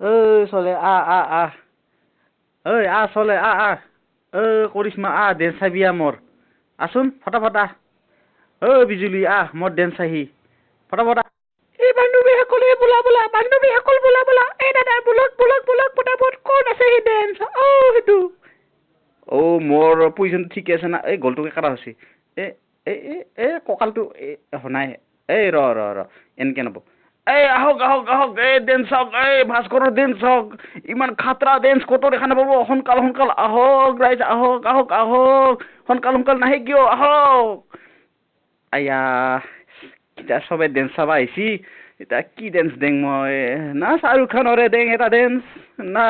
চলে চলে কৰিশ্মা ডেন্স চাবি মোৰ আচোন ফটাফট বিজুলী মোৰ ডেন্স চাহি ফটাফট এই বান্ধৱীসকলে বোলা বান্ধৱীসকল বোলা এই দাদা বোলক ফটাফট ক'ত আছে সেই ডেন্স সেইটো মোৰ পজিশ্যনটো ঠিকে আছে না এই গলটোকে কাটা হৈছে কঁকালটো নাই ৰ এনেকে নব আহক ডেন্স চাওক ভাস্কৰৰ ডেন্স চাওক ইমান খাতৰা ডেন্স ক'তো দেখা নাপাব সোনকাল আহক ৰাইজ আহক সোনকাল নাহে কিয় আহক আয়া এতিয়া চবে ডেন্স চাবা আহিছি এতিয়া কি ডেন্স দেং মই না শ্বাহৰুখ খানৰে দেং এটা ডেন্স না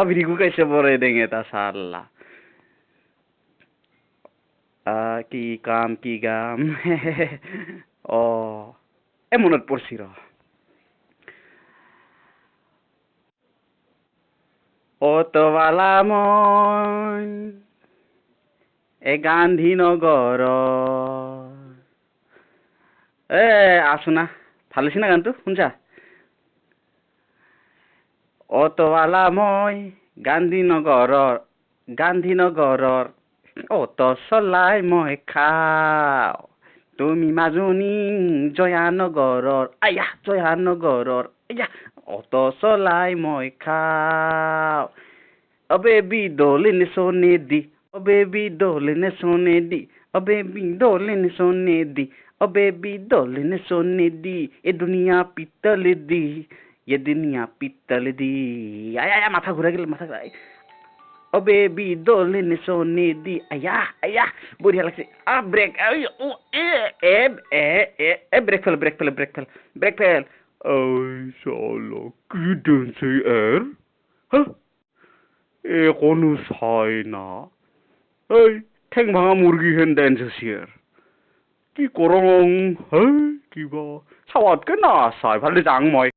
বিৰিগু কাইছে বৰে দেং এটা চাল্লা কি গাম মনত পৰছি ৰ অতবালা মই গান্ধীনগৰ আছো না ভাল হৈছে না গানটো শুনছা অতবালা মই গান্ধীনগৰৰ অটো চলাই মই খাওঁ তুমি মাজনী জয়ানগৰৰ অটো চলাই মই খাওঁ বেবি দলিন সোনেদি বেবি দলিন সোনেদি বেবি দলিন সোনেদি বেবি দলিন সোনেদি এ দুনিয়া পিতল দি ये दुनिया पित्तल दी माथा घुरा गेल बेबी दोलिन सोने दी आया बढ़िया लगছে ब्रेक ब्रेक फेल साला की डांस यार কোনো চাই না ঠেং ভাঙা মুরগি হেন ডান্স ইয়ার কি করং কিবা চাওয়াতকে না চাই ভালে যাং মই